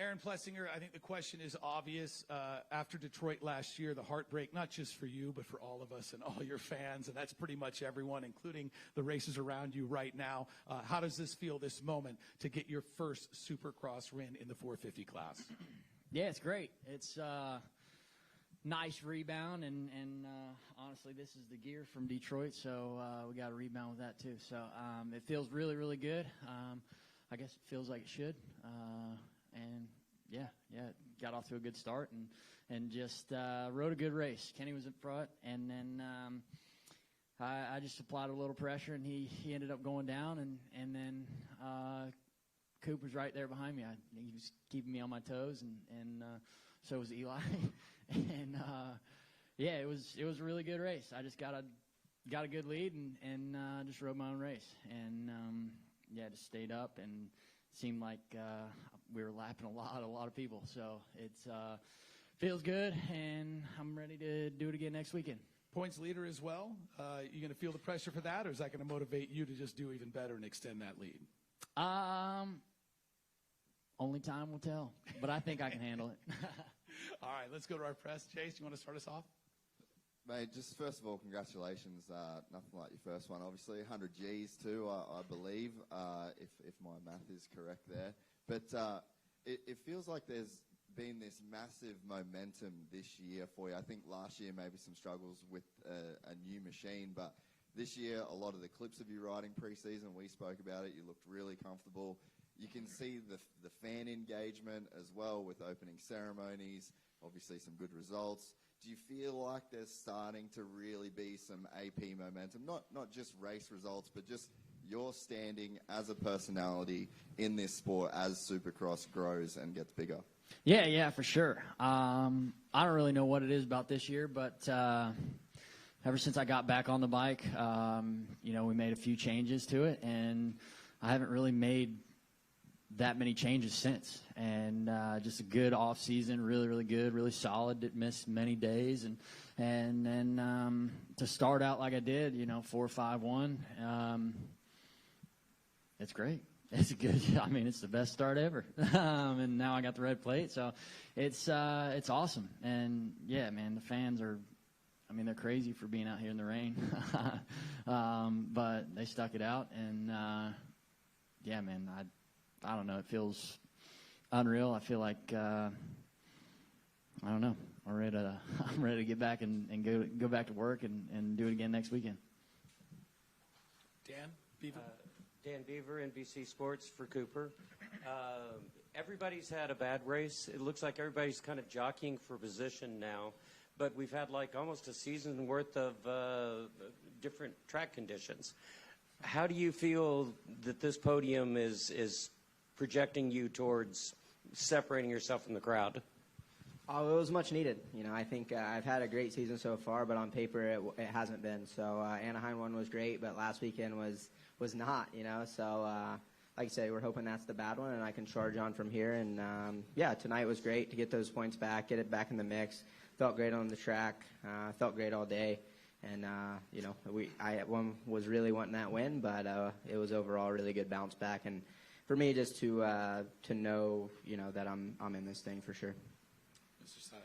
Aaron Plessinger, I think the question is obvious. After Detroit last year, the heartbreak, not just for you, but for all of us and all your fans, and that's pretty much everyone, including the races around you right now. How does this feel, this moment, to get your first Supercross win in the 450 class? Yeah, it's great. It's nice rebound, and honestly, this is the gear from Detroit, so we got to rebound with that too. So it feels really, really good. I guess it feels like it should. And yeah, got off to a good start and just rode a good race. Kenny was in front, and then I just applied a little pressure, and he ended up going down, and then Coop was right there behind me. He was keeping me on my toes, and so was Eli. And yeah, it was a really good race. I just got a good lead and just rode my own race, and yeah, just stayed up and seemed like we were lapping a lot of people. So it's feels good, and I'm ready to do it again next weekend. Points leader as well. You going to feel the pressure for that, or is that going to motivate you to just do even better and extend that lead? Only time will tell, but I think I can handle it. All right, let's go to our press. Chase, you want to start us off? Mate, just first of all, congratulations. Nothing like your first one, obviously. 100 Gs too, I believe, if my math is correct there. But it feels like there's been this massive momentum this year for you. I think last year maybe some struggles with a new machine, but this year a lot of the clips of you riding pre-season, we spoke about it, you looked really comfortable. You can see the fan engagement as well with opening ceremonies, obviously some good results. Do you feel like there's starting to really be some AP momentum, not just race results, but just your standing as a personality in this sport as Supercross grows and gets bigger? Yeah, for sure. I don't really know what it is about this year, but ever since I got back on the bike, we made a few changes to it, and I haven't really made that many changes since. And just a good off season, really, really good, really solid. Didn't miss many days, and then to start out like I did, 4-5-1. It's great. It's good. I mean, it's the best start ever. And now I got the red plate, so it's awesome. And yeah, man, the fans are, they're crazy for being out here in the rain. But they stuck it out, and yeah, man, I don't know. It feels unreal. I feel like I don't know. I'm ready to get back and go back to work and do it again next weekend. Dan Beaver. Dan Beaver, NBC Sports for Cooper. Everybody's had a bad race. It looks like everybody's kind of jockeying for position now, but we've had like almost a season worth of different track conditions. How do you feel that this podium is projecting you towards separating yourself from the crowd? Oh, it was much needed. I think I've had a great season so far, but on paper it hasn't been. So Anaheim one was great, but last weekend was not, So like I say, we're hoping that's the bad one, and I can charge on from here. And yeah, tonight was great to get those points back, get it back in the mix. Felt great on the track. Felt great all day. And I was really wanting that win, but it was overall a really good bounce back. And for me, just to know, that I'm in this thing for sure. Mr. Side.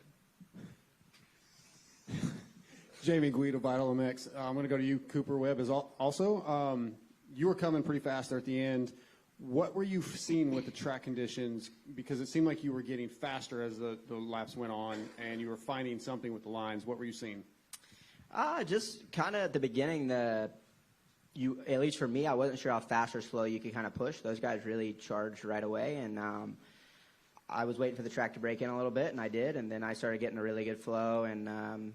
Jamie Guido, Vital MX. I'm going to go to you, Cooper Webb, as also. You were coming pretty fast there at the end. What were you seeing with the track conditions? Because it seemed like you were getting faster as the laps went on, and you were finding something with the lines. What were you seeing? Just kind of at the beginning, at least for me, I wasn't sure how fast or slow you could kind of push. Those guys really charged right away, and I was waiting for the track to break in a little bit, and I did, and then I started getting a really good flow, and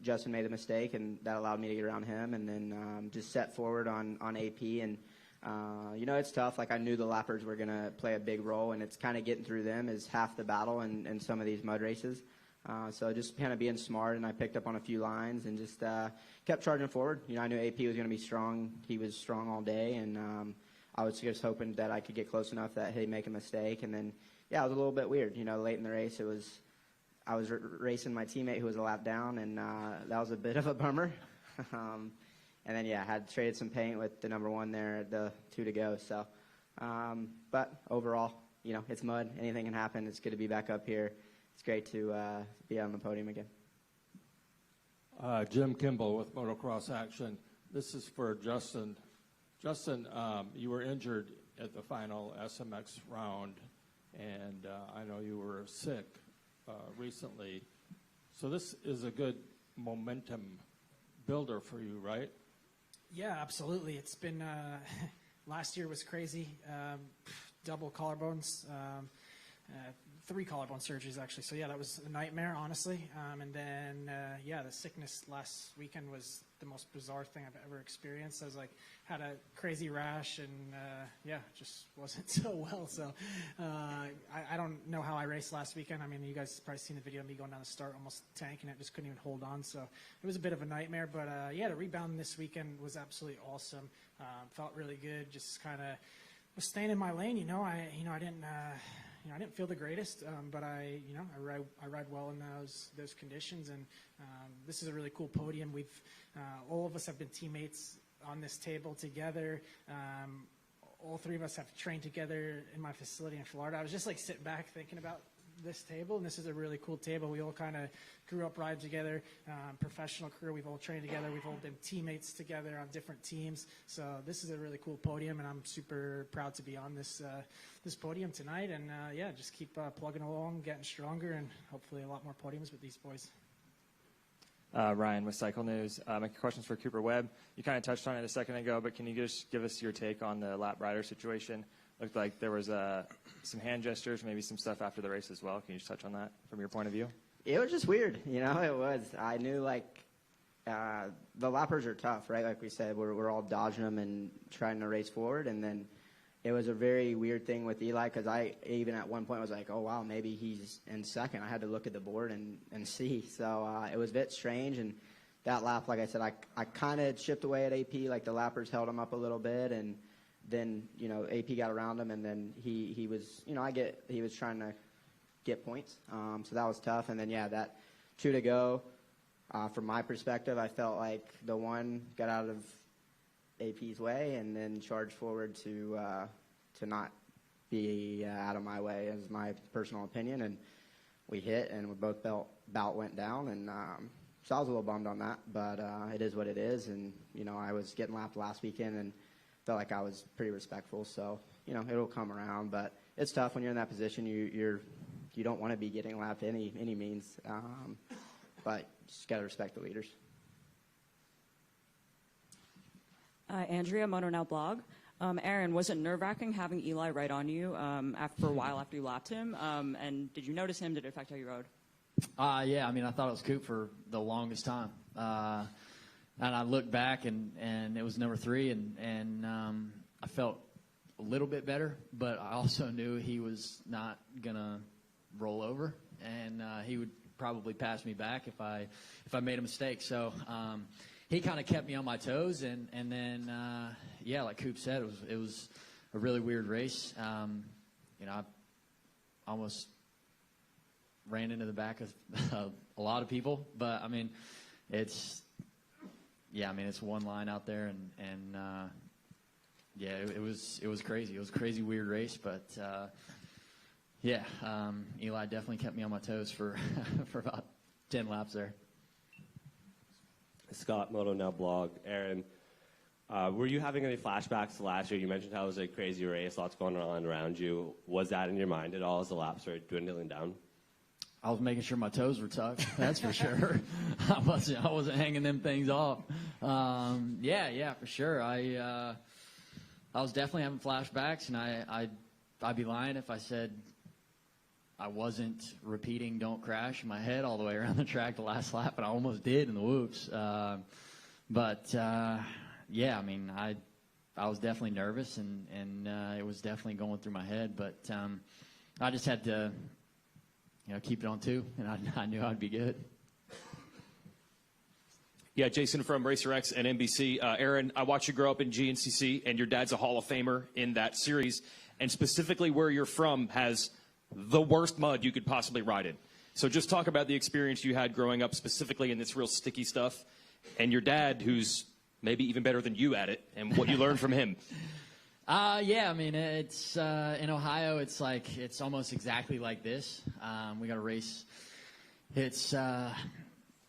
Justin made a mistake, and that allowed me to get around him, and then just set forward on AP, and it's tough. Like, I knew the lappers were going to play a big role, and it's kind of getting through them is half the battle in some of these mud races. So just kind of being smart, and I picked up on a few lines and just kept charging forward. I knew AP was going to be strong. He was strong all day, and I was just hoping that I could get close enough that he'd make a mistake. And then, yeah, it was a little bit weird. Late in the race, I was racing my teammate who was a lap down, and that was a bit of a bummer. And then, yeah, I had traded some paint with the number one there at the 2 to go. So, but overall, it's mud. Anything can happen. It's good to be back up here. It's great to be on the podium again. Jim Kimball with Motocross Action. This is for Justin. Justin, you were injured at the final SMX round, and I know you were sick recently. So this is a good momentum builder for you, right? Yeah, absolutely. It's been last year was crazy. Double collarbones, 3 collarbone surgeries actually. So yeah, that was a nightmare, honestly. And then the sickness last weekend was the most bizarre thing I've ever experienced. I was like, had a crazy rash and just wasn't so well. So I don't know how I raced last weekend. I mean, you guys probably seen the video of me going down the start, almost tanking it, just couldn't even hold on. So it was a bit of a nightmare. But the rebound this weekend was absolutely awesome. Felt really good. Just kind of was staying in my lane. I didn't feel the greatest, but I ride well in those conditions, and this is a really cool podium. We've all of us have been teammates on this table together. All 3 of us have trained together in my facility in Florida. I was just like sitting back thinking about this table, and this is a really cool table. We all kind of grew up riding together, professional career. We've all trained together. We've all been teammates together on different teams. So this is a really cool podium, and I'm super proud to be on this podium tonight. And just keep plugging along, getting stronger, and hopefully a lot more podiums with these boys. Ryan with Cycle News. My question's for Cooper Webb. You kind of touched on it a second ago, but can you just give us your take on the lap rider situation? Looked like there was some hand gestures, maybe some stuff after the race as well. Can you just touch on that from your point of view? It was just weird, it was. I knew, the lappers are tough, right? Like we said, we're all dodging them and trying to race forward. And then it was a very weird thing with Eli, because I even at one point was like, oh, wow, maybe he's in second. I had to look at the board and see. So it was a bit strange. And that lap, like I said, I kind of chipped away at AP. Like, the lappers held him up a little bit. And then, AP got around him. And then he was, he was trying to get points. So that was tough. And then, that 2 to go, from my perspective, I felt like the one got out of AP's way and then charged forward to not be out of my way, is my personal opinion. And we hit, and we both belt went down. And so I was a little bummed on that, but it is what it is. And, I was getting lapped last weekend and felt like I was pretty respectful. So, it'll come around. But it's tough when you're in that position. You don't want to be getting lapped any means. But you just got to respect the leaders. Andrea, Moto Now blog. Aaron, was it nerve-wracking having Eli right on you for a while after you lapped him? And did you notice him? Did it affect how you rode? Yeah, I mean, I thought it was Coop for the longest time. And I looked back, and it was number 3, and I felt a little bit better, but I also knew he was not going to roll over, and he would probably pass me back if I made a mistake. So he kind of kept me on my toes, and then, like Coop said, it was a really weird race. I almost ran into the back of a lot of people, but I mean, it's one line out there, and it was crazy. It was a crazy, weird race, but Eli definitely kept me on my toes for about 10 laps there. Scott, Moto Now blog. Aaron, were you having any flashbacks to last year? You mentioned how it was a crazy race, lots going on around you. Was that in your mind at all as the laps were dwindling down? I was making sure my toes were tucked. That's for sure. I wasn't hanging them things off. For sure. I was definitely having flashbacks, and I'd be lying if I said I wasn't repeating "Don't Crash" in my head all the way around the track the last lap, and I almost did in the whoops. I mean, I was definitely nervous, and it was definitely going through my head. But I just had to, keep it on 2, and I knew I'd be good. Yeah, Jason from Racer X and NBC. Aaron, I watched you grow up in GNCC, and your dad's a Hall of Famer in that series, and specifically where you're from has the worst mud you could possibly ride in. So just talk about the experience you had growing up specifically in this real sticky stuff, and your dad, who's maybe even better than you at it, and what you learned from him. Yeah, I mean, it's in Ohio. It's almost exactly like this. We got a race. It's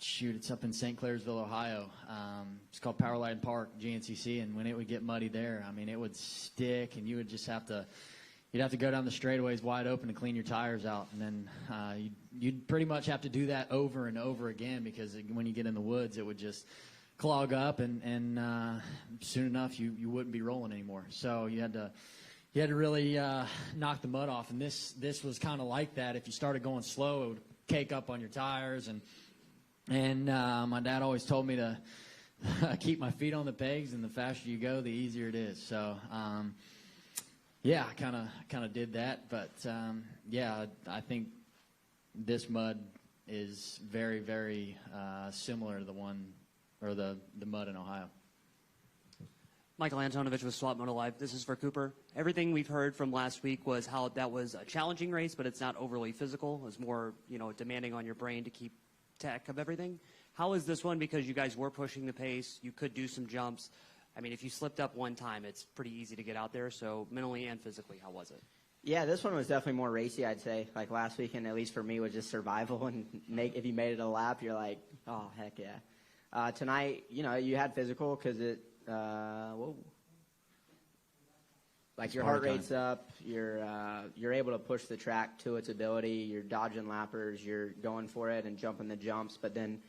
it's up in St. Clairsville, Ohio. It's called Powerline Park, GNCC, and when it would get muddy there, I mean, it would stick, and you would just have to go down the straightaways wide open to clean your tires out, and then you'd pretty much have to do that over and over again because when you get in the woods, it would just clog up, and soon enough you wouldn't be rolling anymore. So you had to really knock the mud off, and this was kind of like that. If you started going slow, it would cake up on your tires, and my dad always told me to keep my feet on the pegs, and the faster you go, the easier it is. So yeah, I kind of did that, but yeah, I think this mud is very, very similar to the one or the mud in Ohio. Michael Antonovich with Swap Moto Live. This is for Cooper. Everything we've heard from last week was how that was a challenging race, but it's not overly physical. It was more, demanding on your brain to keep track of everything. How is this one? Because you guys were pushing the pace. You could do some jumps. I mean, if you slipped up one time, it's pretty easy to get out there. So mentally and physically, how was it? Yeah, this one was definitely more racy, I'd say. Like last weekend, at least for me, was just survival. And if you made it a lap, you're like, oh, heck yeah. Tonight, you had physical because your heart rate's up. You're able to push the track to its ability. You're dodging lappers. You're going for it and jumping the jumps. But then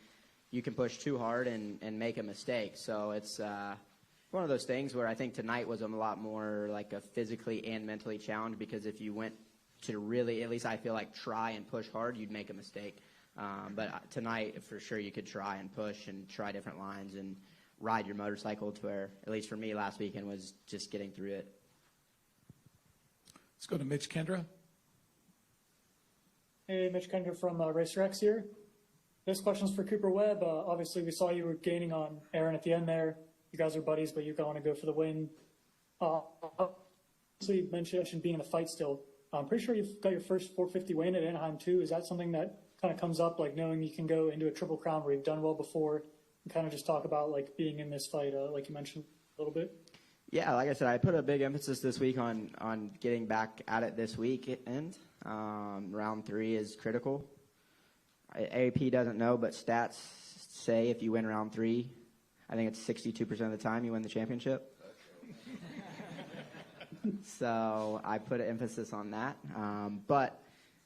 you can push too hard and make a mistake. So it's one of those things where I think tonight was a lot more like a physically and mentally challenge because if you went to really, at least I feel like, try and push hard, you'd make a mistake. But tonight, for sure, you could try and push and try different lines and ride your motorcycle to where, at least for me last weekend, was just getting through it. Let's go to Mitch Kendra. Hey, Mitch Kendra from Racer X here. This question's for Cooper Webb. Obviously, we saw you were gaining on Aaron at the end there. You guys are buddies, but you're going to go for the win. Obviously, you mentioned being in the fight still. I'm pretty sure you've got your first 450 win at Anaheim, too. Is that something that kind of comes up, like knowing you can go into a Triple Crown where you've done well before and kind of just talk about like being in this fight, like you mentioned a little bit? Yeah, like I said, I put a big emphasis this week on getting back at it this weekend. Round 3 is critical. AP doesn't know, but stats say if you win round 3, I think it's 62% of the time you win the championship. So I put an emphasis on that. But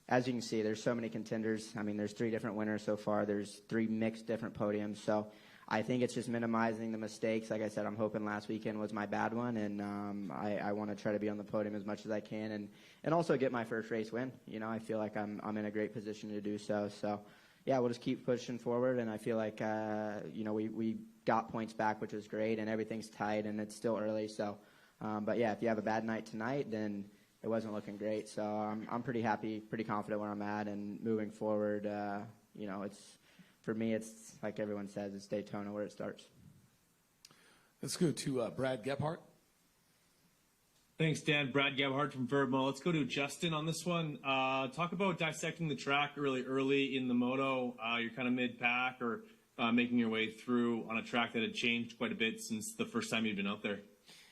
as you can see, there's so many contenders. I mean, there's 3 different winners so far. There's 3 mixed different podiums. So I think it's just minimizing the mistakes. Like I said, I'm hoping last weekend was my bad one, and I want to try to be on the podium as much as I can and also get my first race win. I feel like I'm in a great position to do so. So, yeah, we'll just keep pushing forward, and I feel like, we got points back, which was great, and everything's tight, and it's still early. So, but, yeah, if you have a bad night tonight, then it wasn't looking great. So I'm pretty happy, pretty confident where I'm at, and moving forward, for me, it's like everyone says, it's Daytona where it starts. Let's go to Brad Gebhardt. Thanks, Dan. Brad Gebhardt from Verbo. Let's go to Justin on this one. Talk about dissecting the track really early in the moto. You're kind of mid-pack or making your way through on a track that had changed quite a bit since the first time you'd been out there.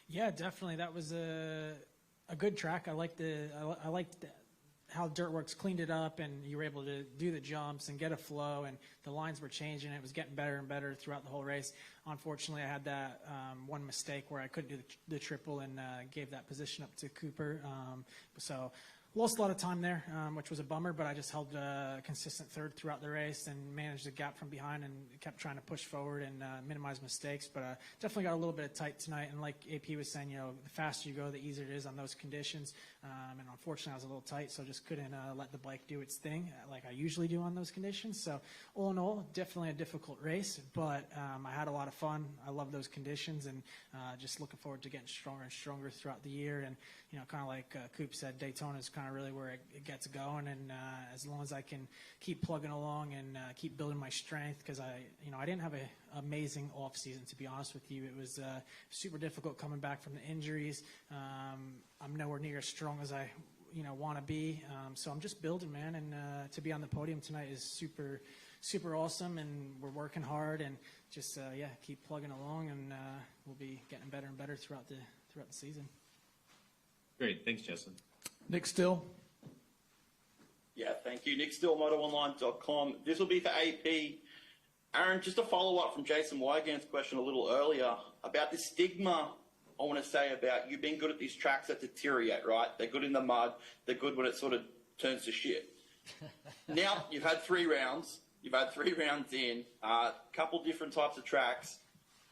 Yeah, definitely. That was a good track. I liked how Dirtworks cleaned it up, and you were able to do the jumps and get a flow, and the lines were changing. It was getting better and better throughout the whole race. Unfortunately, I had that one mistake where I couldn't do the triple and gave that position up to Cooper. So lost a lot of time there, which was a bummer, but I just held a consistent third throughout the race and managed the gap from behind and kept trying to push forward and minimize mistakes. But definitely got a little bit of tight tonight. And like AP was saying, the faster you go, the easier it is on those conditions. And unfortunately, I was a little tight, so just couldn't let the bike do its thing like I usually do on those conditions. So all in all, definitely a difficult race, but I had a lot of fun. I love those conditions, and just looking forward to getting stronger and stronger throughout the year. And, kind of like Coop said, Daytona is kind of really where it gets going, and as long as I can keep plugging along and keep building my strength, because I didn't have an amazing off season, to be honest with you. It was super difficult coming back from the injuries. I'm nowhere near as strong as I want to be, so I'm just building, man, and to be on the podium tonight is super awesome, and we're working hard, and just keep plugging along, and we'll be getting better and better throughout the season. Great. Thanks, Justin. Nick Still. Yeah, thank you. Nick Still, MotoOnline.com. This will be for AP. Aaron, just a follow-up from Jason Wygant's question a little earlier about the stigma, I want to say, about you being good at these tracks that deteriorate, right? They're good in the mud. They're good when it sort of turns to shit. Now, you've had 3 rounds. You've had 3 rounds in, a couple different types of tracks.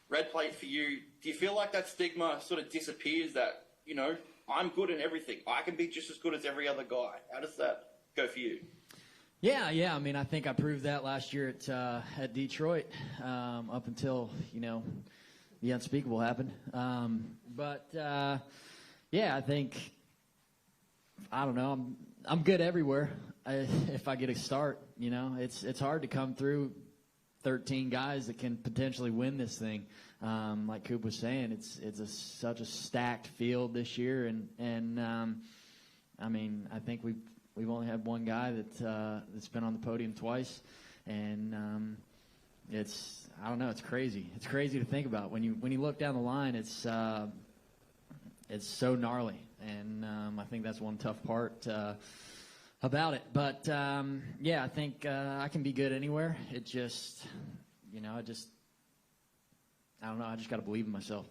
Red plate for you. Do you feel like that stigma sort of disappears that, you know, I'm good in everything. I can be just as good as every other guy. How does that go for you? Yeah. I mean, I think I proved that last year at Detroit, up until, you know, the unspeakable happened. Yeah, I think, I don't know, I'm good everywhere if I get a start. You know, it's hard to come through 13 guys that can potentially win this thing. Like Coop was saying, it's such a stacked field this year, and I mean, I think we've only had one guy that's been on the podium twice, and I don't know, it's crazy. It's crazy to think about when you look down the line. It's so gnarly, and I think that's one tough part about it. But yeah, I think I can be good anywhere. It just, you know, I don't know. I just got to believe in myself.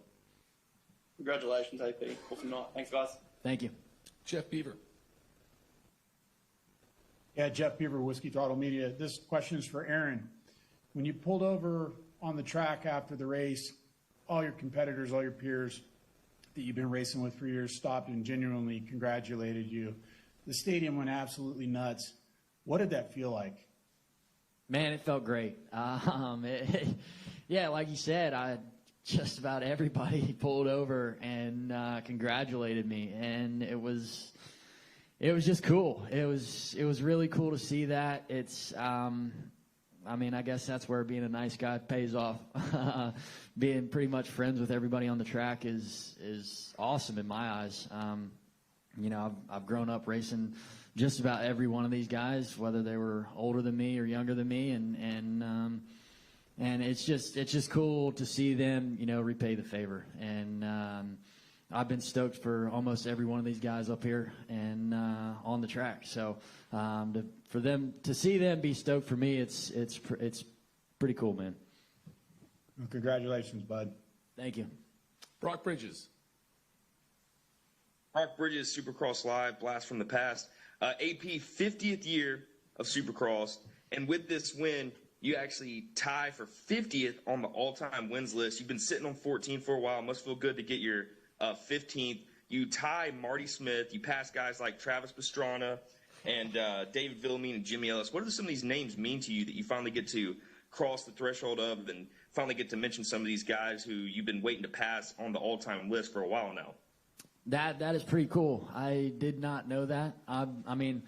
Congratulations, AP. Awesome night. Thanks, guys. Thank you. Jeff Beaver. Yeah, Jeff Beaver, Whiskey Throttle Media. This question is for Aaron. When you pulled over on the track after the race, all your competitors, all your peers that you've been racing with for years stopped and genuinely congratulated you. The stadium went absolutely nuts. What did that feel like? Man, it felt great. Yeah, like you said, just about everybody pulled over and congratulated me, and it was just cool. It was really cool to see that. It's I mean, I guess that's where being a nice guy pays off. Being pretty much friends with everybody on the track is awesome in my eyes. You know, I've grown up racing just about every one of these guys, whether they were older than me or younger than me, and it's just cool to see them, you know, repay the favor. And I've been stoked for almost every one of these guys up here and on the track. So for them to see them be stoked for me, it's pretty cool, man. Well, congratulations, bud. Thank you. Brock Bridges. Brock Bridges, Supercross Live, blast from the past. AP, 50th year of Supercross, and with this win, you actually tie for 50th on the all-time wins list. You've been sitting on 14 for a while. Must feel good to get your 15th. You tie Marty Smith. You pass guys like Travis Pastrana and David Villamine and Jimmy Ellis. What do some of these names mean to you that you finally get to cross the threshold of and finally get to mention some of these guys who you've been waiting to pass on the all-time list for a while now? That is pretty cool. I did not know that. I mean,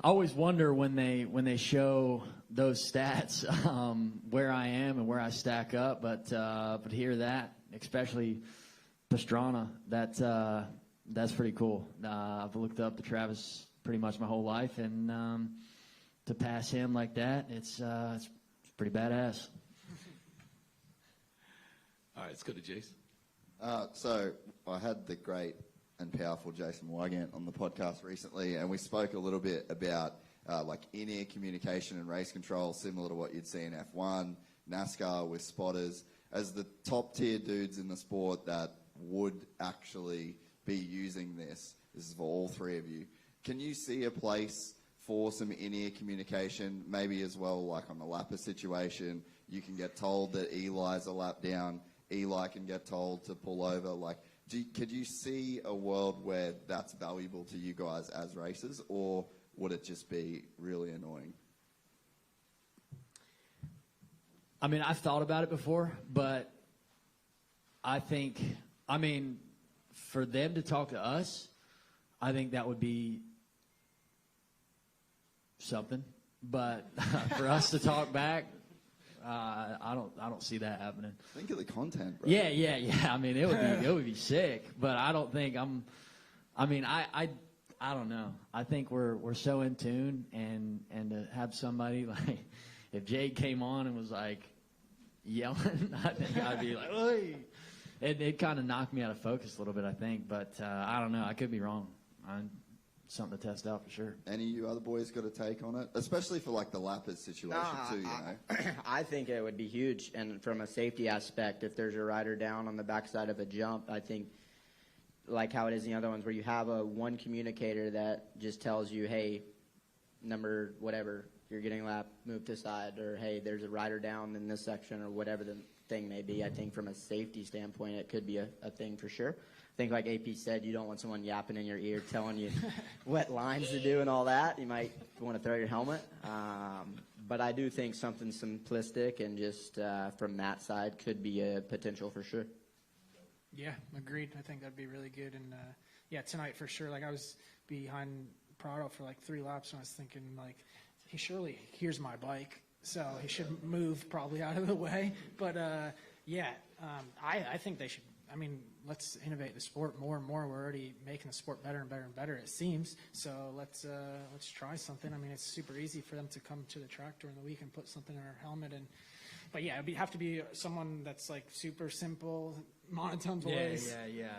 I always wonder when they show those stats where I am and where I stack up. But to hear that, especially Pastrana, that's pretty cool. I've looked up to Travis pretty much my whole life, and to pass him like that, it's pretty badass. All right, let's go to Jason. So I had the great and powerful Jason Wygant on the podcast recently, and we spoke a little bit about like in-ear communication and race control, similar to what you'd see in F1, NASCAR with spotters. As the top-tier dudes in the sport that would actually be using this is for all three of you, can you see a place for some in-ear communication, maybe as well like on the lapper situation? You can get told that Eli's a lap down, Eli can get told to pull over. Like, could you see a world where that's valuable to you guys as racers, or would it just be really annoying? I mean, I've thought about it before, but I think, I mean, for them to talk to us, I think that would be something. But for us to talk back, I don't see that happening. Think of the content, bro. Yeah. I mean, it would be sick, but I don't think I don't know. I think we're so in tune, and to have somebody like, if Jade came on and was like yelling, I think I'd be like, "Oi!" it kind of knocked me out of focus a little bit, I think. But I don't know. I could be wrong. Something to test out for sure. Any of you other boys got a take on it? Especially for like the lappers situation too, you know? I think it would be huge. And from a safety aspect, if there's a rider down on the backside of a jump, I think like how it is in the other ones where you have one communicator that just tells you, hey, number whatever, you're getting lapped, move to side, or hey, there's a rider down in this section, or whatever the thing may be. I think from a safety standpoint, it could be a thing for sure. I think like AP said, you don't want someone yapping in your ear telling you what lines to do and all that. You might want to throw your helmet. But I do think something simplistic and just from that side could be a potential for sure. Yeah, agreed. I think that'd be really good. And yeah, tonight for sure. Like I was behind Prado for like 3 laps and I was thinking like, he surely hears my bike, so he should move probably out of the way. But yeah, I think they should. I mean, let's innovate the sport more and more. We're already making the sport better and better and better, it seems. So let's try something. I mean, it's super easy for them to come to the track during the week and put something in our helmet. But yeah, it'd have to be someone that's like super simple, monotone voice. Yeah.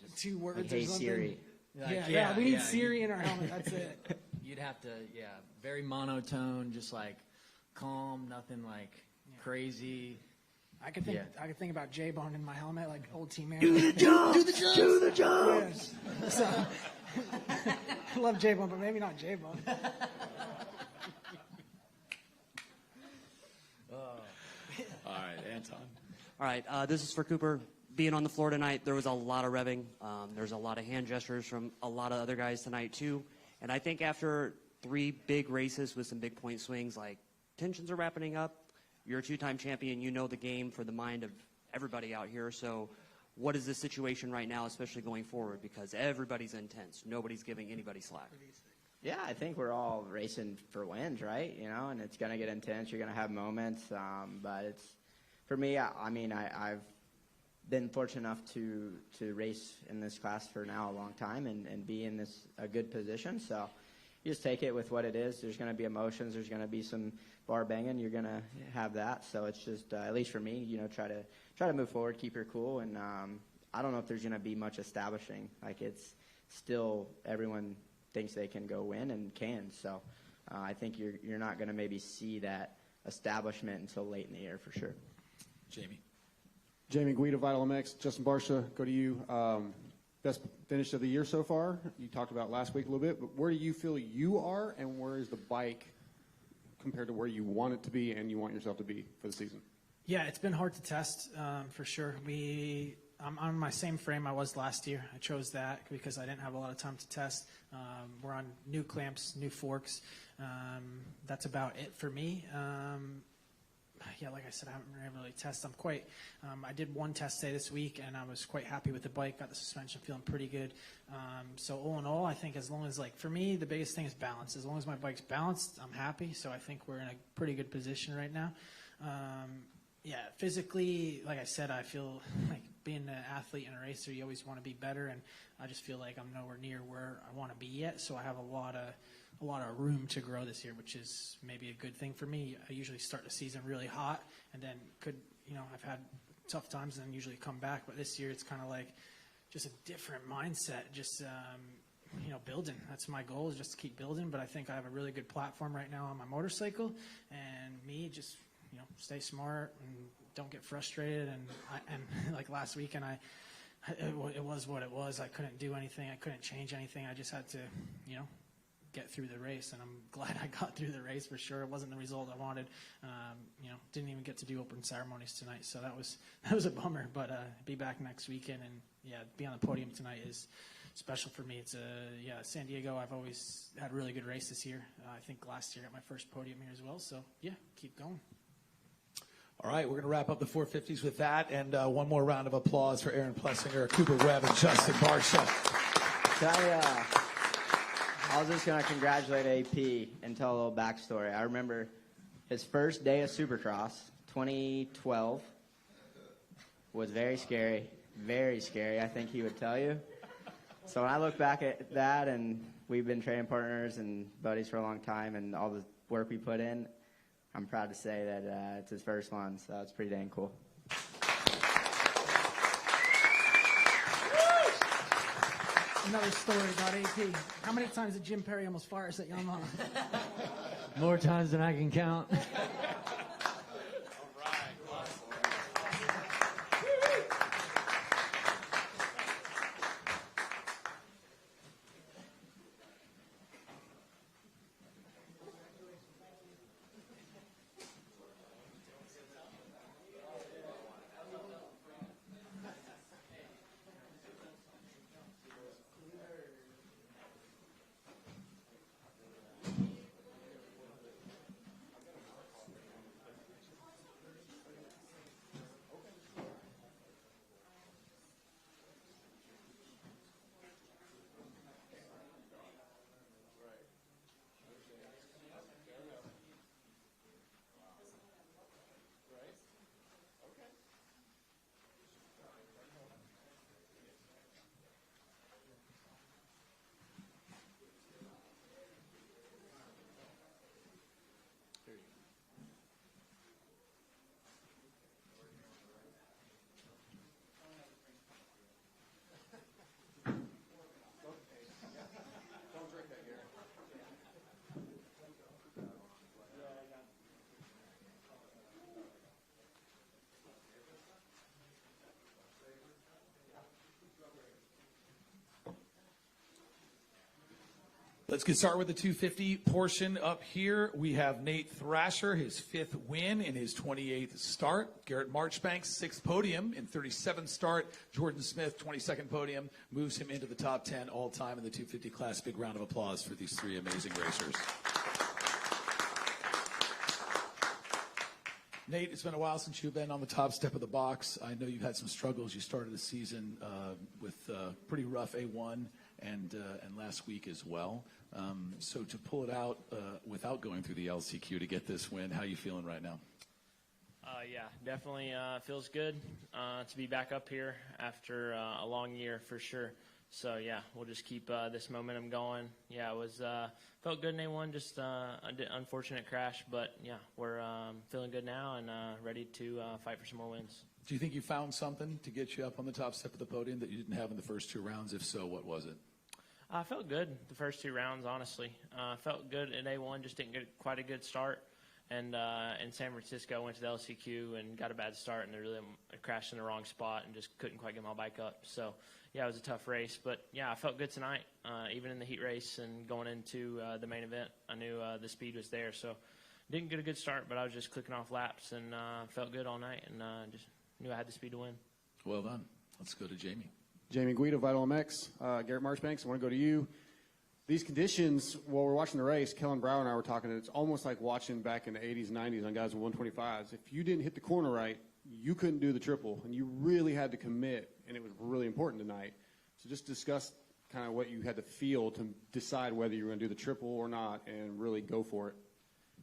Just 2 words like, or hey, something. Siri. Yeah, we need Siri in our helmet. That's it. You'd have to, very monotone, just like calm, nothing like crazy. I could think about J-Bone in my helmet, like old team man. Do the jump! Do the jump! Do the jump! Yeah. So, I love J-Bone, but maybe not J-Bone. All right, Anton. All right, this is for Cooper. Being on the floor tonight, there was a lot of revving. There's a lot of hand gestures from a lot of other guys tonight, too. And I think after 3 big races with some big point swings, like, tensions are wrapping up. You're a 2-time champion. You know the game for the mind of everybody out here. So what is the situation right now, especially going forward? Because everybody's intense. Nobody's giving anybody slack. Yeah, I think we're all racing for wins, right? You know, and it's going to get intense. You're going to have moments. But it's, for me, I've been fortunate enough to race in this class for now a long time and be in a good position. So you just take it with what it is. There's going to be emotions. There's going to be some bar banging. You're going to have that. So it's just, at least for me, you know, try to move forward, keep your cool. And I don't know if there's going to be much establishing. Like, it's still everyone thinks they can go win and can. So I think you're not going to maybe see that establishment until late in the year for sure. Jamie Guida, Vital MX. Justin Barsha, go to you. Best finish of the year so far. You talked about last week a little bit, but where do you feel you are, and where is the bike compared to where you want it to be and you want yourself to be for the season? Yeah, it's been hard to test for sure. I'm on my same frame I was last year. I chose that because I didn't have a lot of time to test. We're on new clamps, new forks. That's about it for me. Yeah, like I said, I haven't really tested. I did 1 test day this week, and I was quite happy with the bike. Got the suspension feeling pretty good. So all in all, I think as long as, like, for me, the biggest thing is balance. As long as my bike's balanced, I'm happy. So I think we're in a pretty good position right now. Yeah, physically, like I said, I feel like being an athlete and a racer, you always want to be better, and I just feel like I'm nowhere near where I want to be yet. So I have a lot of room to grow this year, which is maybe a good thing for me. I usually start the season really hot, and then I've had tough times and then usually come back. But this year it's kind of like just a different mindset, just building. That's my goal, is just to keep building. But I think I have a really good platform right now on my motorcycle, and me just stay smart and don't get frustrated. And like last weekend, it was what it was. I couldn't do anything. I couldn't change anything. I just had to, get through the race, and I'm glad I got through the race for sure. It wasn't the result I wanted. Didn't even get to do open ceremonies tonight, so that was a bummer. But be back next weekend, and be on the podium tonight is special for me. It's San Diego. I've always had a really good race this year. I think last year I got my first podium here as well. So keep going. All right, we're going to wrap up the 450s with that, and one more round of applause for Aaron Plessinger, Cooper Webb, and Justin Barsha. I was just going to congratulate AP and tell a little backstory. I remember his first day of Supercross, 2012, was very scary, I think he would tell you. So when I look back at that, and we've been training partners and buddies for a long time, and all the work we put in, I'm proud to say that it's his first one, so it's pretty dang cool. Another story about AP. How many times did Jim Perry almost fire us at Yamaha? More times than I can count. Let's get started with the 250 portion up here. We have Nate Thrasher, his 5th win in his 28th start. Garrett Marchbanks, 6th podium in 37th start. Jordan Smith, 22nd podium, moves him into the top 10 all time in the 250 class. Big round of applause for these 3 amazing racers. Nate, it's been a while since you've been on the top step of the box. I know you've had some struggles. You started the season with pretty rough A1 and last week as well. So to pull it out without going through the LCQ to get this win, how are you feeling right now? Yeah, definitely feels good to be back up here after a long year for sure. So yeah, we'll just keep this momentum going. Yeah, it was felt good in A1, just an unfortunate crash, but yeah, we're feeling good now and ready to fight for some more wins. Do you think you found something to get you up on the top step of the podium that you didn't have in the first 2 rounds? If so, what was it? I felt good the first 2 rounds, honestly. Felt good in A1, just didn't get quite a good start. And in San Francisco, I went to the LCQ and got a bad start, and I crashed in the wrong spot and just couldn't quite get my bike up. So, yeah, it was a tough race. But, yeah, I felt good tonight, even in the heat race and going into the main event. I knew the speed was there. So, didn't get a good start, but I was just clicking off laps and felt good all night and just knew I had the speed to win. Well done. Let's go to Jamie. Jamie Guido, Vital MX. Garrett Marchbanks, I want to go to you. These conditions, while we're watching the race, Kellen Brower and I were talking, it's almost like watching back in the 80s, 90s on guys with 125s. If you didn't hit the corner right, you couldn't do the triple, and you really had to commit, and it was really important tonight. So just discuss kind of what you had to feel to decide whether you were going to do the triple or not and really go for it.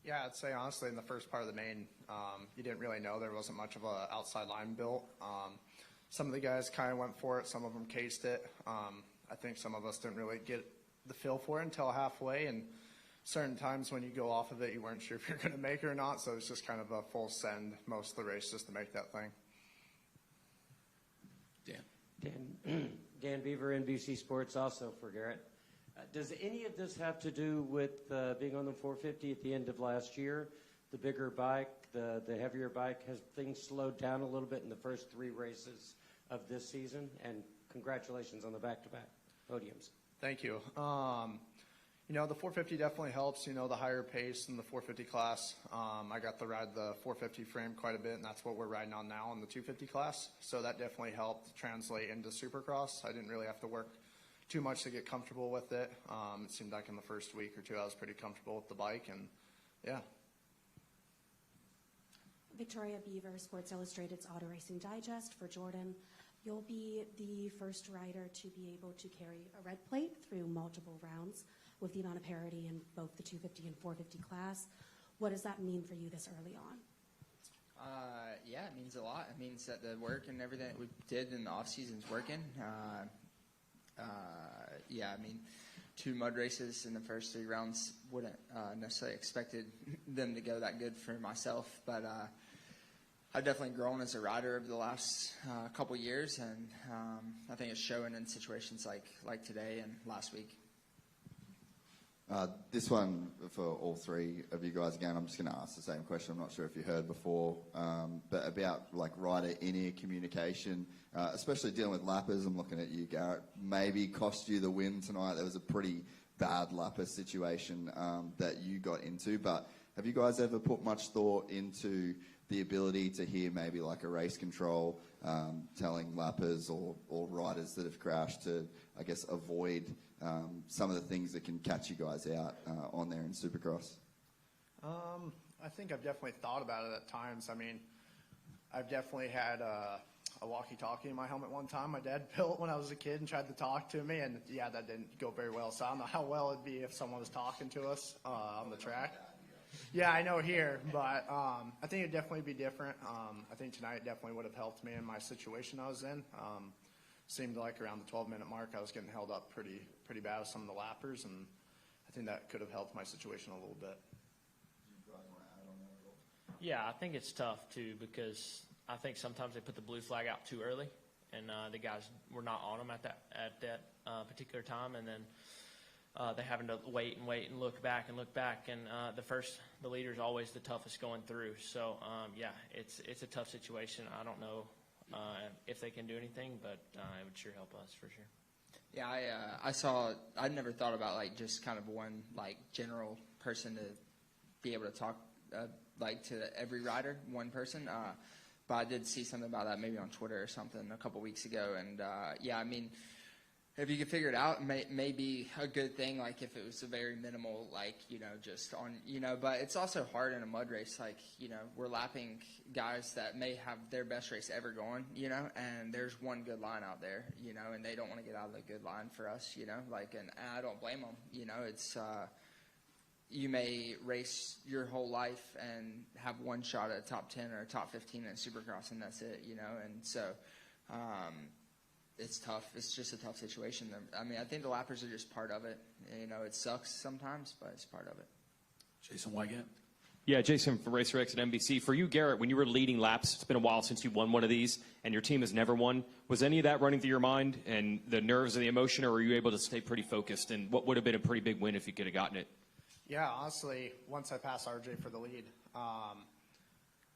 Yeah, I'd say honestly in the first part of the main, you didn't really know. There wasn't much of an outside line built. Some of the guys kind of went for it. Some of them cased it. I think some of us didn't really get the feel for it until halfway, and certain times when you go off of it, you weren't sure if you're going to make it or not, so it's just kind of a full send most of the race just to make that thing. Dan Beaver, NBC Sports, also for Garrett. Does any of this have to do with being on the 450 at the end of last year? The bigger bike, the heavier bike, has things slowed down a little bit in the first 3 races of this season? And congratulations on the back-to-back podiums. Thank you. You know, the 450 definitely helps, you know, the higher pace in the 450 class. I got to ride the 450 frame quite a bit, and that's what we're riding on now in the 250 class. So that definitely helped translate into Supercross. I didn't really have to work too much to get comfortable with it. It seemed like in the first week or 2 I was pretty comfortable with the bike, and yeah. Victoria Beaver, Sports Illustrated's Auto Racing Digest for Jordan. You'll be the first rider to be able to carry a red plate through multiple rounds with the amount of parity in both the 250 and 450 class. What does that mean for you this early on? Yeah, it means a lot. It means that the work and everything that we did in the off season is working. Yeah, I mean, 2 mud races in the first 3 rounds wouldn't necessarily expected them to go that good for myself, but I've definitely grown as a rider over the last couple years, and I think it's showing in situations like today and last week. This one for all three of you guys again. I'm just going to ask the same question. I'm not sure if you heard before, but about like rider in-ear communication, especially dealing with lappers. I'm looking at you, Garrett. Maybe cost you the win tonight. There was a pretty bad lapper situation that you got into, but have you guys ever put much thought into the ability to hear maybe like a race control telling lappers or riders that have crashed to, I guess, avoid some of the things that can catch you guys out on there in Supercross? I think I've definitely thought about it at times. I mean, I've definitely had a walkie-talkie in my helmet one time. My dad built when I was a kid and tried to talk to me, and yeah, that didn't go very well. So I don't know how well it'd be if someone was talking to us on the track. Yeah, I know here, but I think it'd definitely be different. I think tonight definitely would have helped me in my situation I was in. Seemed like around the 12-minute mark, I was getting held up pretty bad with some of the lappers, and I think that could have helped my situation a little bit. Yeah, I think it's tough too, because I think sometimes they put the blue flag out too early, and the guys were not on them at that particular time, and then they're having to wait and look back, and the leader is always the toughest going through. So yeah, it's a tough situation. I don't know if they can do anything, but it would sure help us for sure. Yeah, I'd never thought about like just kind of one like general person to be able to talk like to every rider, one person. But I did see something about that maybe on Twitter or something a couple weeks ago, and yeah, I mean, if you could figure it out, it may be a good thing, like if it was a very minimal, like, just on, but it's also hard in a mud race. Like, we're lapping guys that may have their best race ever going, and there's one good line out there, and they don't want to get out of the good line for us, and I don't blame them, it's, you may race your whole life and have one shot at a top 10 or a top 15 in Supercross, and that's it, and so, it's tough. It's just a tough situation. I mean, I think the lappers are just part of it. It sucks sometimes, but it's part of it. Jason Wygant. Yeah, Jason from Racer X at NBC. For you, Garrett, when you were leading laps, it's been a while since you won one of these, and your team has never won. Was any of that running through your mind, and the nerves and the emotion, or were you able to stay pretty focused? And what would have been a pretty big win if you could have gotten it? Yeah, honestly, once I passed RJ for the lead,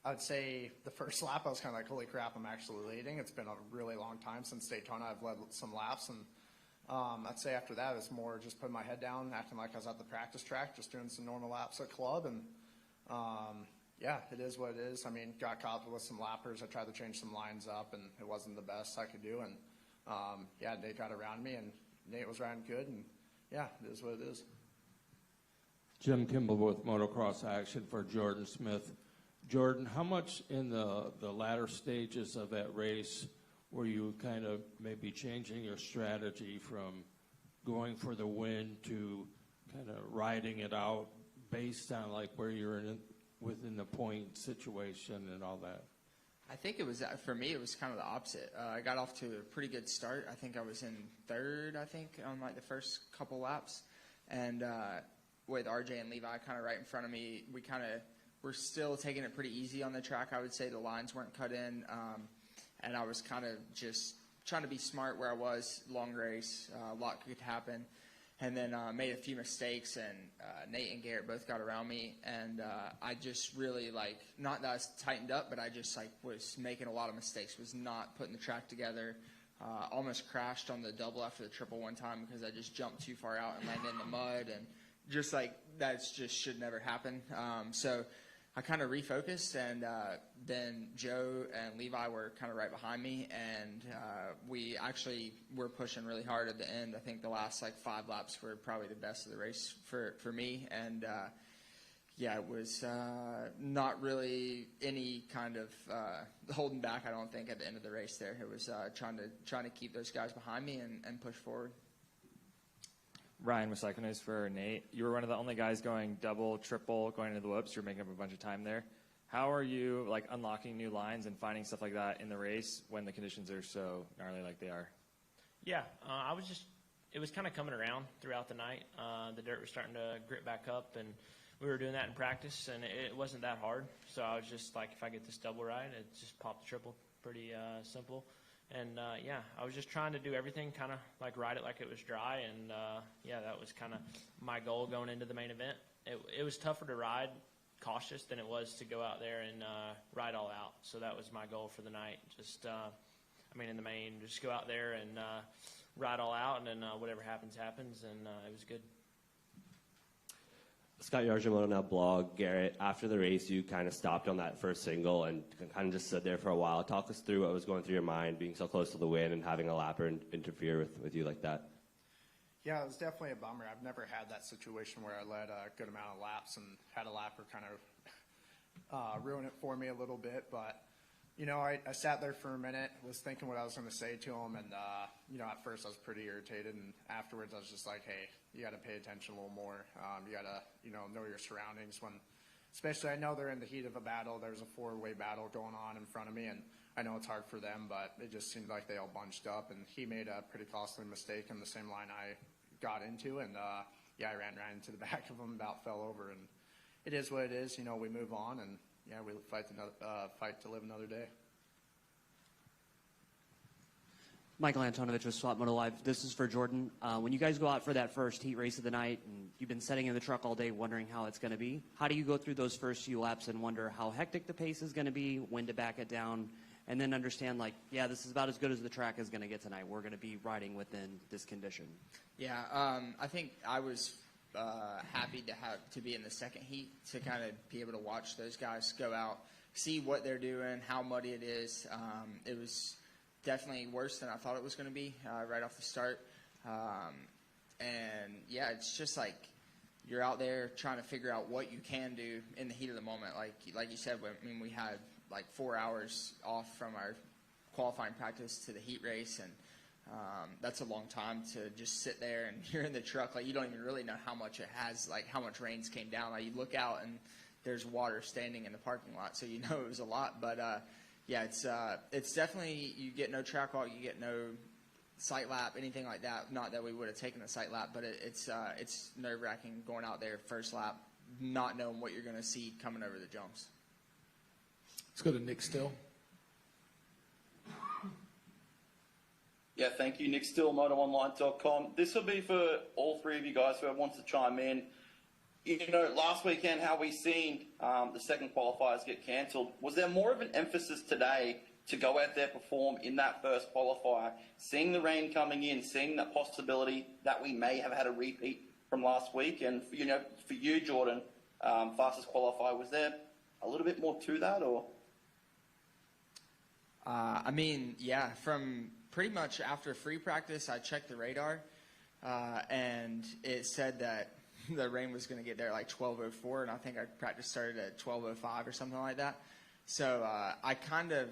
I'd say the first lap, I was kind of like, holy crap, I'm actually leading. It's been a really long time since Daytona. I've led some laps, and I'd say after that, it's more just putting my head down, acting like I was at the practice track, just doing some normal laps at club, and yeah, it is what it is. I mean, got caught with some lappers. I tried to change some lines up, and it wasn't the best I could do, and yeah, Nate got around me, and Nate was riding good, and yeah, it is what it is. Jim Kimball with Motocross Action for Jordan Smith. Jordan, how much in the latter stages of that race were you kind of maybe changing your strategy from going for the win to kind of riding it out based on like where you're within the point situation and all that? I think it was, for me, it was kind of the opposite. I got off to a pretty good start. I think I was in third, on like the first couple laps. And with RJ and Levi kind of right in front of me, we're still taking it pretty easy on the track. I would say the lines weren't cut in, and I was kind of just trying to be smart where I was. Long race, a lot could happen, and then made a few mistakes, and Nate and Garrett both got around me, and I just really not that I was tightened up, but I just was making a lot of mistakes, was not putting the track together. Almost crashed on the double after the triple one time because I just jumped too far out and landed in the mud, and just that just should never happen. So I kind of refocused, and then Joe and Levi were kind of right behind me, and we actually were pushing really hard at the end. I think the last 5 laps were probably the best of the race for me, and yeah, it was not really any kind of holding back, I don't think, at the end of the race there. It was trying to keep those guys behind me and push forward. Ryan with Cycle News for Nate. You were one of the only guys going double, triple, going into the whoops. You're making up a bunch of time there. How are you unlocking new lines and finding stuff like that in the race when the conditions are so gnarly like they are? Yeah, it was kind of coming around throughout the night. The dirt was starting to grip back up, and we were doing that in practice, and it wasn't that hard. So I was just like, if I get this double right, it just popped the triple, pretty simple. And yeah, I was just trying to do everything kind of like ride it like it was dry, and yeah, that was kind of my goal going into the main event. It was tougher to ride cautious than it was to go out there and ride all out. So that was my goal for the night. Just, I mean, in the main, just go out there and ride all out, and then whatever happens, happens, and it was good. Scott Yarjamoto now blog. Garrett, after the race, you kind of stopped on that first single and kind of just stood there for a while. Talk us through what was going through your mind, being so close to the win and having a lapper interfere with you like that. Yeah, it was definitely a bummer. I've never had that situation where I led a good amount of laps and had a lapper kind of ruin it for me a little bit. But, you know, I sat there for a minute, was thinking what I was going to say to him. And, you know, at first I was pretty irritated. And afterwards I was just like, hey, you got to pay attention a little more. You got to, you know your surroundings. When, especially I know they're in the heat of a battle. There's a four-way battle going on in front of me. And I know it's hard for them, but it just seemed like they all bunched up. And he made a pretty costly mistake in the same line I got into, and yeah, I ran right into the back of him, about fell over, and it is what it is. You know, we move on, and yeah, we fight to live another day. Michael Antonovich with Swap Moto Live. This is for Jordan. When you guys go out for that first heat race of the night, and you've been sitting in the truck all day wondering how it's going to be, how do you go through those first few laps and wonder how hectic the pace is going to be, when to back it down, and then understand, like, yeah, this is about as good as the track is going to get tonight. We're going to be riding within this condition. Yeah, I think I was happy to be in the second heat, to kind of be able to watch those guys go out, see what they're doing, how muddy it is. It was definitely worse than I thought it was going to be right off the start. And yeah, it's just like you're out there trying to figure out what you can do in the heat of the moment. Like you said, I mean, we had like 4 hours off from our qualifying practice to the heat race, and that's a long time to just sit there, and you're in the truck, like you don't even really know how much it has, like how much rains came down. Like you look out and there's water standing in the parking lot, so you know it was a lot. But yeah, it's definitely, you get no track walk, you get no sight lap, anything like that. Not that we would have taken a sight lap, but it's nerve-wracking going out there first lap, not knowing what you're going to see coming over the jumps. Let's go to Nick Still. Yeah, thank you. Nick Still, MotoOnline.com. This will be for all three of you guys, whoever wants to chime in. You know, last weekend, how we seen the second qualifiers get cancelled. Was there more of an emphasis today to go out there, perform in that first qualifier, seeing the rain coming in, seeing that possibility that we may have had a repeat from last week? And, you know, for you, Jordan, fastest qualifier, was there a little bit more to that, or? I mean, yeah, from pretty much after free practice, I checked the radar, and it said that the rain was going to get there like 12:04, and I think our practice started at 12:05 or something like that. So I kind of,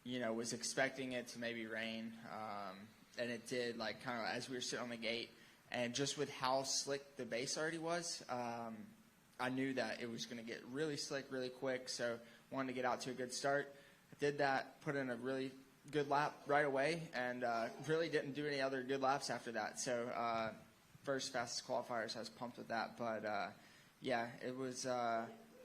you know, was expecting it to maybe rain, and it did, like kind of as we were sitting on the gate. And just with how slick the base already was, I knew that it was going to get really slick really quick, so wanted to get out to a good start. I did that, put in a really good lap right away, and really didn't do any other good laps after that. So first fastest qualifiers, I was pumped with that. But yeah, it was,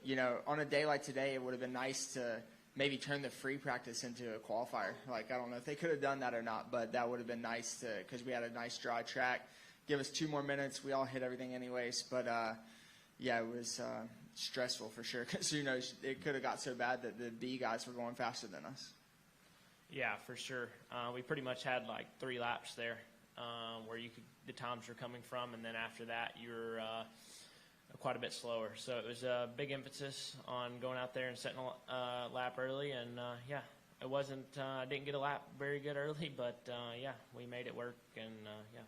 you know, on a day like today, it would have been nice to maybe turn the free practice into a qualifier. Like, I don't know if they could have done that or not, but that would have been nice to, because we had a nice dry track. Give us 2 more minutes. We all hit everything anyways. But yeah, it was stressful for sure, because, you know, it could have got so bad that the B guys were going faster than us. Yeah, for sure. We pretty much had like 3 laps there where the times were coming from, and then after that you were quite a bit slower. So it was a big emphasis on going out there and setting a lap early, and yeah, it wasn't. I didn't get a lap very good early, but yeah, we made it work, and yeah.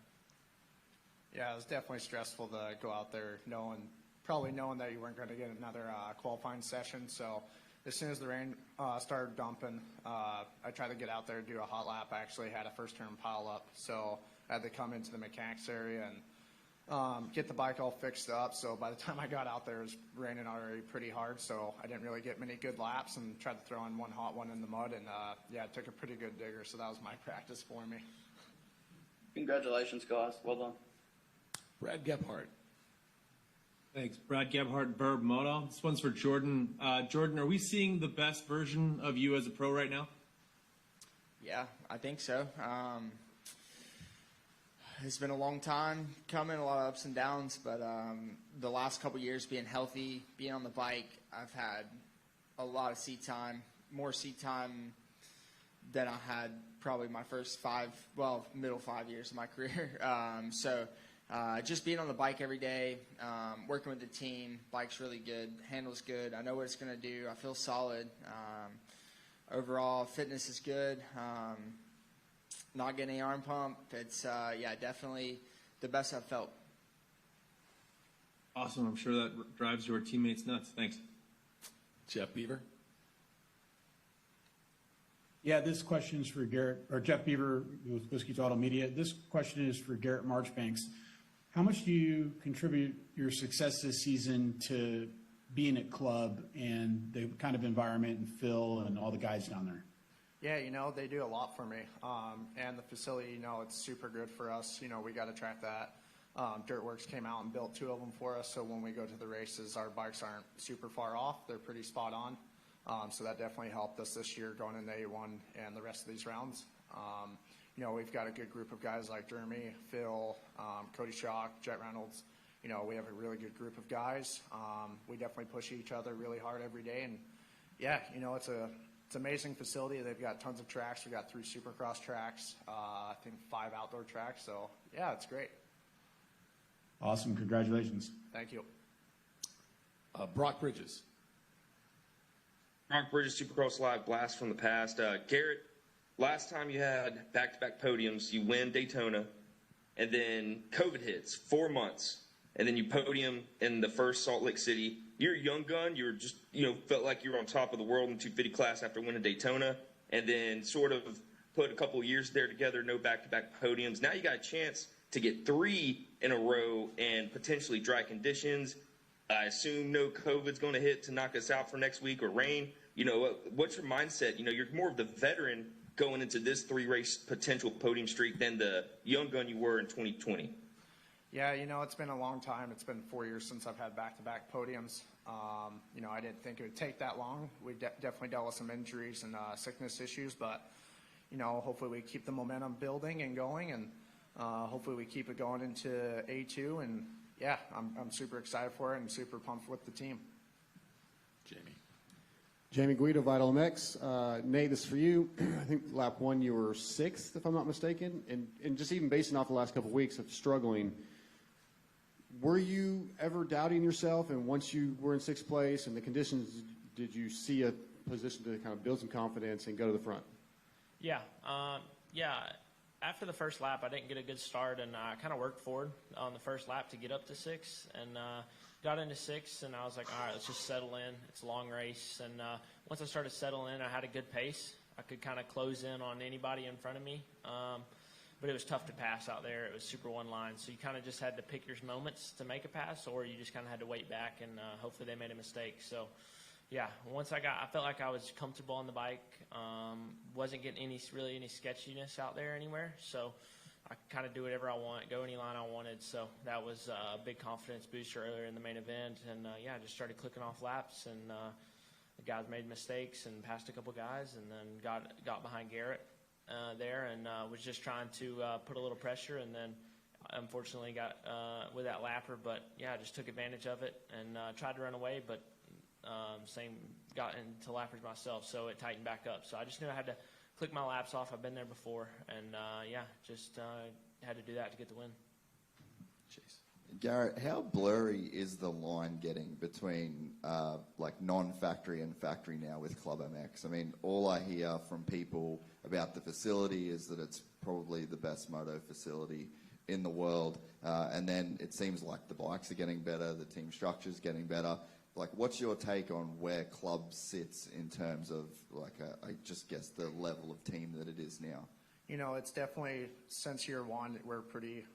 Yeah, it was definitely stressful to go out there probably knowing that you weren't going to get another qualifying session. So as soon as the rain started dumping, I tried to get out there and do a hot lap. I actually had a first turn pile up, so I had to come into the mechanics area and get the bike all fixed up. So by the time I got out there, it was raining already pretty hard, so I didn't really get many good laps, and tried to throw in one hot one in the mud, and yeah, it took a pretty good digger, so that was my practice for me. Congratulations, guys. Well done. Brad Gephardt. Thanks. Brad Gebhardt, Verb Moto. This one's for Jordan. Jordan, are we seeing the best version of you as a pro right now? Yeah, I think so. It's been a long time coming, a lot of ups and downs, but the last couple years being healthy, being on the bike, I've had a lot of seat time, more seat time than I had probably my first middle 5 years of my career. Just being on the bike every day, working with the team, bike's really good, handle's good. I know what it's going to do. I feel solid. Overall, fitness is good. Not getting any arm pump. It's, definitely the best I've felt. Awesome. I'm sure that drives your teammates nuts. Thanks. Jeff Beaver. Yeah, this question is for Garrett, or Jeff Beaver with Whiskey Auto Media. This question is for Garrett Marchbanks. How much do you contribute your success this season to being at club and the kind of environment and Phil and all the guys down there? Yeah, they do a lot for me. And the facility, it's super good for us. We got to track that. Dirtworks came out and built 2 of them for us, so when we go to the races, our bikes aren't super far off. They're pretty spot on. So that definitely helped us this year going into A1 and the rest of these rounds. We've got a good group of guys like Jeremy, Phil, Cody Schock, Jet Reynolds. We have a really good group of guys. We definitely push each other really hard every day. And, it's an amazing facility. They've got tons of tracks. We've got 3 Supercross tracks, I think 5 outdoor tracks. So, yeah, it's great. Awesome. Congratulations. Thank you. Brock Bridges. Brock Bridges, Supercross Live, blast from the past. Garrett, last time you had back-to-back podiums, you win Daytona, and then COVID hits, 4 months, and then you podium in the first Salt Lake City. You're a young gun. You were just, felt like you were on top of the world in the 250 class after winning Daytona, and then sort of put a couple of years there together, no back-to-back podiums. Now you got a chance to get 3 in a row and potentially dry conditions. I assume no COVID's going to hit to knock us out for next week or rain. What's your mindset? You're more of the veteran going into this 3-race potential podium streak than the young gun you were in 2020. Yeah, it's been a long time. It's been 4 years since I've had back-to-back podiums. I didn't think it would take that long. We definitely dealt with some injuries and sickness issues, but, hopefully we keep the momentum building and going, and hopefully we keep it going into A2. And, yeah, I'm super excited for it and super pumped with the team. Jamie Guido, Vital MX. Nate, this is for you. I think lap 1 you were 6th, if I'm not mistaken. And just even basing off the last couple of weeks of struggling, were you ever doubting yourself? And once you were in 6th place and the conditions, did you see a position to kind of build some confidence and go to the front? Yeah. After the first lap, I didn't get a good start, and I kind of worked forward on the first lap to get up to 6th, and got into 6th, and I was like, all right, let's just settle in. It's a long race, and once I started settling in, I had a good pace. I could kind of close in on anybody in front of me, but it was tough to pass out there. It was super one line, so you kind of just had to pick your moments to make a pass, or you just kind of had to wait back, and hopefully they made a mistake. So, yeah, once I felt like I was comfortable on the bike, wasn't getting any sketchiness out there anywhere, so I could kind of do whatever I want, go any line I wanted. So that was a big confidence booster earlier in the main event, and I just started clicking off laps, and the guys made mistakes and passed a couple guys, and then got behind Garrett there, and was just trying to put a little pressure, and then unfortunately got with that lapper, but I just took advantage of it and tried to run away, but got into lappers myself, so it tightened back up. So I just knew I had to click my laps off. I've been there before, and just had to do that to get the win. Garrett, how blurry is the line getting between non-factory and factory now with Club MX? I mean, all I hear from people about the facility is that it's probably the best moto facility in the world, and then it seems like the bikes are getting better, the team structure's getting better. What's your take on where Club sits in terms of, I just guess, the level of team that it is now? It's definitely, since year 1, we're pretty,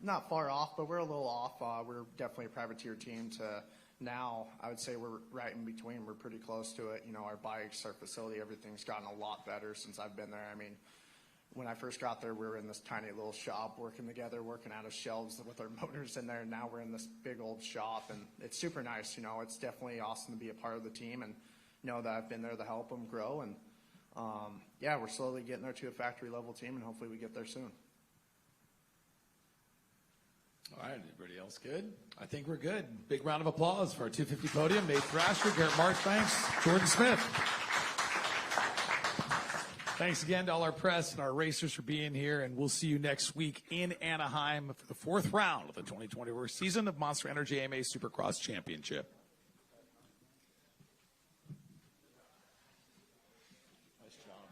not far off, but we're a little off. We're definitely a privateer team to now, I would say we're right in between. We're pretty close to it. Our bikes, our facility, everything's gotten a lot better since I've been there. I mean, when I first got there, we were in this tiny little shop working together, working out of shelves with our motors in there. And now we're in this big old shop, and it's super nice. You know, it's definitely awesome to be a part of the team and know that I've been there to help them grow. And yeah, we're slowly getting there to a factory level team, and hopefully we get there soon. All right, everybody else good? I think we're good. Big round of applause for our 250 podium. Nate Thrasher, Garrett Marchbanks, Jordan Smith. Thanks again to all our press and our racers for being here, and we'll see you next week in Anaheim for the 4th round of the 2024 season of Monster Energy AMA Supercross Championship. Nice job.